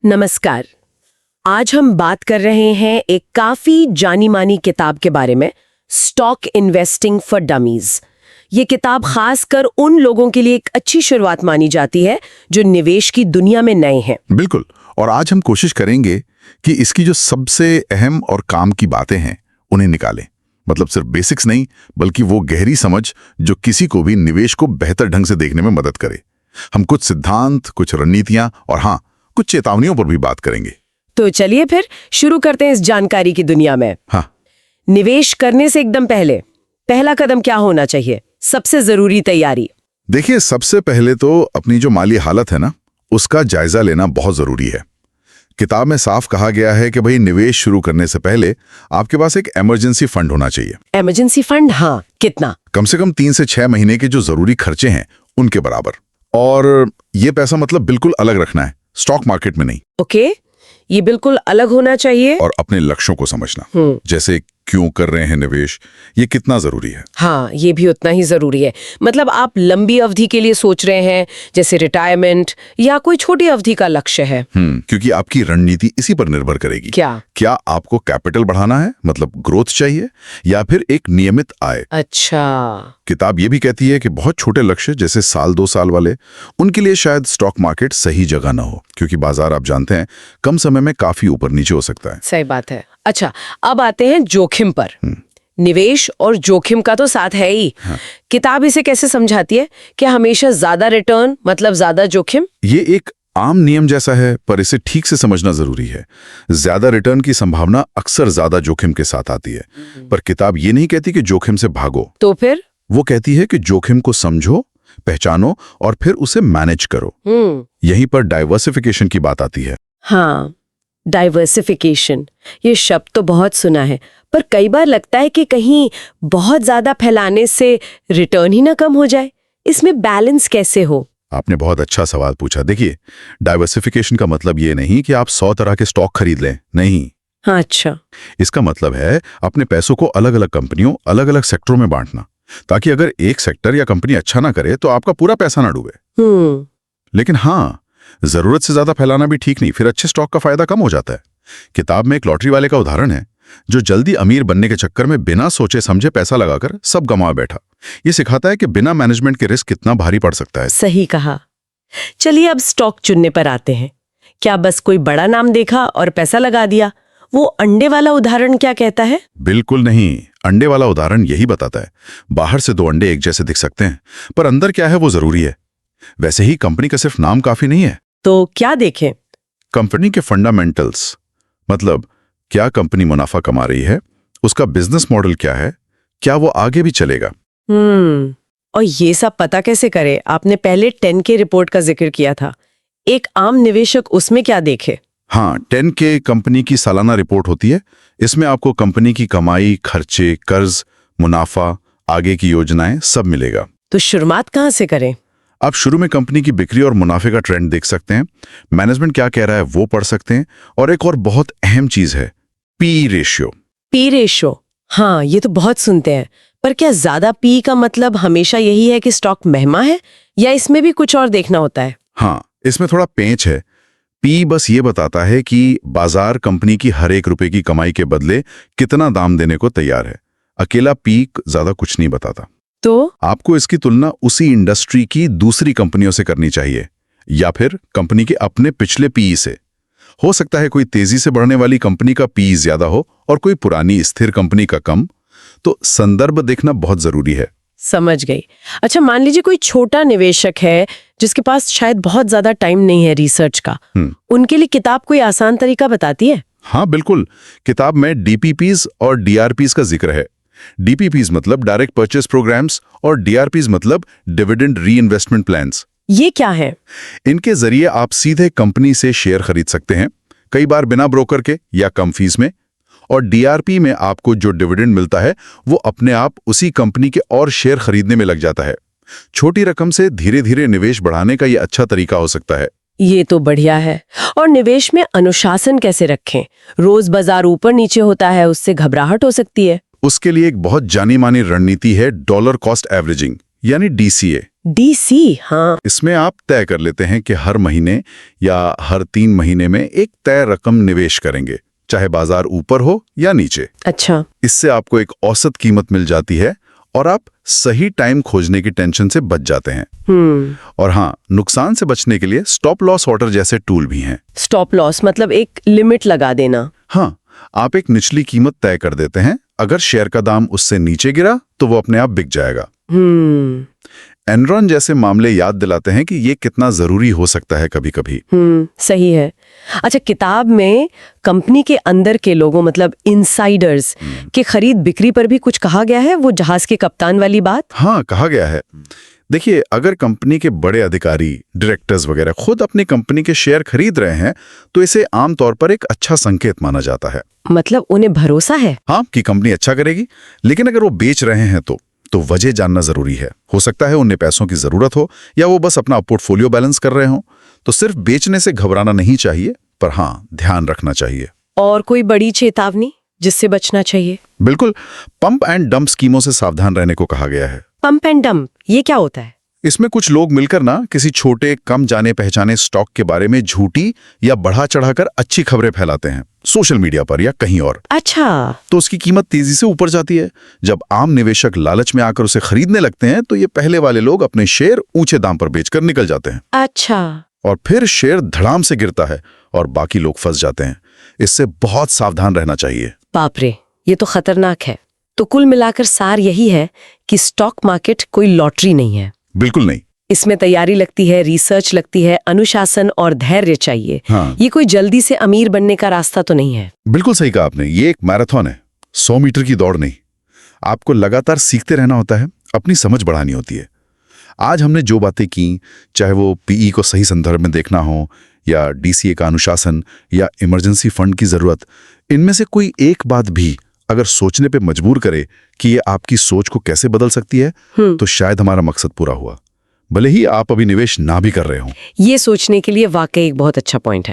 नमस्कार। आज हम बात कर रहे हैं एक काफी जानी मानी किताब के बारे में, स्टॉक इन्वेस्टिंग फॉर डमीज। ये किताब खासकर उन लोगों के लिए एक अच्छी शुरुआत मानी जाती है जो निवेश की दुनिया में नए हैं। बिल्कुल। और आज हम कोशिश करेंगे कि इसकी जो सबसे अहम और काम की बातें हैं उन्हें निकालें। मतलब सिर्फ बेसिक्स नहीं, बल्कि वो गहरी समझ जो किसी को भी निवेश को बेहतर ढंग से देखने में मदद करे। हम कुछ सिद्धांत, कुछ रणनीतियां और हाँ, कुछ चेतावनियों पर भी बात करेंगे। तो चलिए फिर शुरू करते हैं इस जानकारी की दुनिया में। हाँ, निवेश करने से एकदम पहले पहला कदम क्या होना चाहिए? सबसे जरूरी तैयारी। देखिए, सबसे पहले तो अपनी जो माली हालत है ना, उसका जायजा लेना बहुत जरूरी है। किताब में साफ कहा गया है कि भाई निवेश शुरू करने से पहले आपके पास एक इमरजेंसी फंड होना चाहिए। Emergency fund? हाँ, कितना? कम से कम 3 से 6 महीने के जो जरूरी खर्चे हैं उनके बराबर। और ये पैसा मतलब बिल्कुल अलग रखना है, स्टॉक मार्केट में नहीं। ओके, ये बिल्कुल अलग होना चाहिए। और अपने लक्ष्यों को समझना, जैसे क्यों कर रहे हैं निवेश, ये कितना जरूरी है। हाँ, ये भी उतना ही जरूरी है। मतलब आप लंबी अवधि के लिए सोच रहे हैं, जैसे रिटायरमेंट, या कोई छोटी अवधि का लक्ष्य है? क्योंकि आपकी रणनीति इसी पर निर्भर करेगी। क्या आपको कैपिटल बढ़ाना है, मतलब ग्रोथ चाहिए, या फिर एक नियमित आय? अच्छा। किताब ये भी कहती है कि बहुत छोटे लक्ष्य, जैसे साल 2 साल वाले, उनके लिए शायद स्टॉक मार्केट सही जगह ना हो, क्योंकि बाजार आप जानते हैं कम समय में काफी ऊपर नीचे हो सकता है। सही बात है। अच्छा, अब आते हैं जोखिम पर। निवेश और जोखिम का तो साथ है ही। किताब इसे कैसे समझाती है? क्या हमेशा ज्यादा रिटर्न मतलब ज्यादा जोखिम? ये एक आम नियम जैसा है, पर इसे ठीक से समझना जरूरी है। ज्यादा रिटर्न की संभावना अक्सर ज्यादा जोखिम के साथ आती है। पर किताब ये नहीं कहती कि जोखिम से भागो। तो फिर वो कहती है कि जोखिम को समझो, पहचानो और फिर उसे मैनेज करो। यहीं पर डाइवर्सिफिकेशन की बात आती है। हाँ, डाइवर्सिफिकेशन, ये शब्द तो बहुत सुना है, पर कई बार लगता है कि कहीं बहुत ज्यादा फैलाने से रिटर्न ही ना कम हो जाए। इसमें बैलेंस कैसे हो? आपने बहुत अच्छा सवाल पूछा। देखिए, डाइवर्सिफिकेशन का मतलब ये नहीं कि आप 100 तरह के स्टॉक खरीद लें, नहीं। हाँ, अच्छा। इसका मतलब है अपने पैसों को अलग अलग कंपनियों, अलग अलग सेक्टरों में बांटना, ताकि अगर एक सेक्टर या कंपनी अच्छा ना करे तो आपका पूरा पैसा ना डूबे। लेकिन हाँ, जरूरत से ज्यादा फैलाना भी ठीक नहीं, फिर अच्छे स्टॉक का फायदा कम हो जाता है। किताब में एक लॉटरी वाले का उदाहरण है जो जल्दी अमीर बनने के चक्कर में बिना सोचे समझे पैसा लगाकर सब गंवा बैठा। ये सिखाता है कि बिना मैनेजमेंट के रिस्क कितना भारी पड़ सकता है। सही कहा। चलिए अब स्टॉक चुनने पर आते हैं। क्या बस कोई बड़ा नाम देखा और पैसा लगा दिया? वो अंडे वाला उदाहरण क्या कहता है? बिल्कुल नहीं। अंडे वाला उदाहरण यही बताता है, बाहर से 2 अंडे एक जैसे दिख सकते हैं, पर अंदर क्या है वो जरूरी है। वैसे ही कंपनी का सिर्फ नाम काफी नहीं है। तो क्या देखें? कंपनी के फंडामेंटल्स, मतलब क्या कंपनी मुनाफा कमा रही है, उसका बिजनेस मॉडल क्या है, क्या वो आगे भी चलेगा। और ये सब पता कैसे करे? आपने पहले 10K रिपोर्ट का जिक्र किया था। एक आम निवेशक उसमें क्या देखे? हाँ, 10K कंपनी की सालाना रिपोर्ट होती है। इसमें आपको कंपनी की कमाई, खर्चे, कर्ज, मुनाफा, आगे की योजनाएं सब मिलेगा। तो शुरुआत कहाँ से करें? आप शुरू में कंपनी की बिक्री और मुनाफे का ट्रेंड देख सकते हैं, मैनेजमेंट क्या कह रहा है वो पढ़ सकते हैं, और एक और बहुत अहम चीज है, पी रेशियो। P ratio? हाँ, ये तो बहुत सुनते हैं, पर क्या ज्यादा पी का मतलब हमेशा यही है कि स्टॉक महंगा है, या इसमें भी कुछ और देखना होता है? हाँ, इसमें थोड़ा पेंच है। पी बस ये बताता है कि बाजार कंपनी की हर एक रुपए की कमाई के बदले कितना दाम देने को तैयार है। अकेला पी ज्यादा कुछ नहीं बताता। तो आपको इसकी तुलना उसी इंडस्ट्री की दूसरी कंपनियों से करनी चाहिए, या फिर कंपनी के अपने पिछले पी से। हो सकता है कोई तेजी से बढ़ने वाली कंपनी का पी ज्यादा हो और कोई पुरानी स्थिर कंपनी का कम। तो संदर्भ देखना बहुत जरूरी है। समझ गई। अच्छा, मान लीजिए कोई छोटा निवेशक है जिसके पास शायद बहुत ज्यादा टाइम नहीं है रिसर्च का, उनके लिए किताब कोई आसान तरीका बताती है? हाँ बिल्कुल। किताब में डीपीपीज और डीआरपीज का जिक्र है। डीपीपीज मतलब डायरेक्ट परचेस प्रोग्राम्स और डीआरपीज मतलब डिविडेंड रीइन्वेस्टमेंट प्लान्स। ये क्या है? इनके जरिए आप सीधे कंपनी से शेयर खरीद सकते हैं, कई बार बिना ब्रोकर के या कम फीस में। और डीआरपी में आपको जो डिविडेंड मिलता है वो अपने आप उसी कंपनी के और शेयर खरीदने में लग जाता है। छोटी रकम से धीरे धीरे निवेश बढ़ाने का ये अच्छा तरीका हो सकता है। ये तो बढ़िया है। और निवेश में अनुशासन कैसे रखें? रोज बाजार ऊपर नीचे होता है, उससे घबराहट हो सकती है। उसके लिए एक बहुत जानी मानी रणनीति है डॉलर कॉस्ट एवरेजिंग, यानी डीसीए। डीसी, हाँ। इसमें आप तय कर लेते हैं कि हर महीने या हर 3 महीने में एक तय रकम निवेश करेंगे, चाहे बाजार ऊपर हो या नीचे। अच्छा। इससे आपको एक औसत कीमत मिल जाती है और आप सही टाइम खोजने की टेंशन से बच जाते हैं। और हाँ, नुकसान से बचने के लिए स्टॉप लॉस ऑर्डर जैसे टूल भी हैं। स्टॉप लॉस मतलब एक लिमिट लगा देना। हाँ, आप एक निचली कीमत तय कर देते हैं। अगर शेयर का दाम उससे नीचे गिरा तो वो अपने आप बिक जाएगा। एनरॉन जैसे मामले याद दिलाते हैं कि ये कितना जरूरी हो सकता है कभी-कभी। सही है। अच्छा, किताब में कंपनी के अंदर के लोगों मतलब इनसाइडर्स के खरीद बिक्री पर भी कुछ कहा गया है, वो जहाज के कप्तान वाली बात? हाँ, कहा गया है। देखिए, अगर कंपनी के बड़े अधिकारी, डायरेक्टर्स वगैरह खुद अपनी कंपनी के शेयर खरीद रहे हैं तो इसे आमतौर पर एक अच्छा संकेत माना जाता है। मतलब उन्हें भरोसा है? हाँ, कि कंपनी अच्छा करेगी। लेकिन अगर वो बेच रहे हैं तो वजह जानना जरूरी है। हो सकता है उन्हें पैसों की जरूरत हो या वो बस अपना पोर्टफोलियो बैलेंस कर रहे हो। तो सिर्फ बेचने से घबराना नहीं चाहिए, पर हाँ, ध्यान रखना चाहिए। और कोई बड़ी चेतावनी जिससे बचना चाहिए? बिल्कुल, पंप एंड डंप स्कीमों से सावधान रहने को कहा गया है। पंप एंड डंप, ये क्या होता है? इसमें कुछ लोग मिलकर ना किसी छोटे, कम जाने पहचाने स्टॉक के बारे में झूठी या बढ़ा चढ़ाकर अच्छी खबरें फैलाते हैं, सोशल मीडिया पर या कहीं और। अच्छा। तो उसकी कीमत तेजी से ऊपर जाती है। जब आम निवेशक लालच में आकर उसे खरीदने लगते हैं तो ये पहले वाले लोग अपने शेयर ऊंचे दाम पर बेचकर निकल जाते हैं। अच्छा। और फिर शेयर धड़ाम से गिरता है और बाकी लोग फंस जाते हैं। इससे बहुत सावधान रहना चाहिए। बाप रे, ये तो खतरनाक है। तो कुल मिलाकर सार यही है कि स्टॉक मार्केट कोई लॉटरी नहीं है। बिल्कुल नहीं। इसमें तैयारी लगती है, रिसर्च लगती है, अनुशासन और धैर्य चाहिए। हाँ। ये कोई जल्दी से अमीर बनने का रास्ता तो नहीं है। बिल्कुल सही कहा आपने। ये एक मैराथन है, 100 मीटर की दौड़ नहीं। आपको लगातार सीखते रहना होता है, अपनी समझ बढ़ानी होती है। आज हमने जो बातें की, चाहे वो पीई को सही संदर्भ में देखना हो या डीसीए का अनुशासन या इमरजेंसी फंड की जरूरत, इनमें से कोई एक बात भी अगर सोचने पे मजबूर करे कि ये आपकी सोच को कैसे बदल सकती है, तो शायद हमारा मकसद पूरा हुआ, भले ही आप अभी निवेश ना भी कर रहे हो। ये सोचने के लिए वाकई एक बहुत अच्छा पॉइंट है।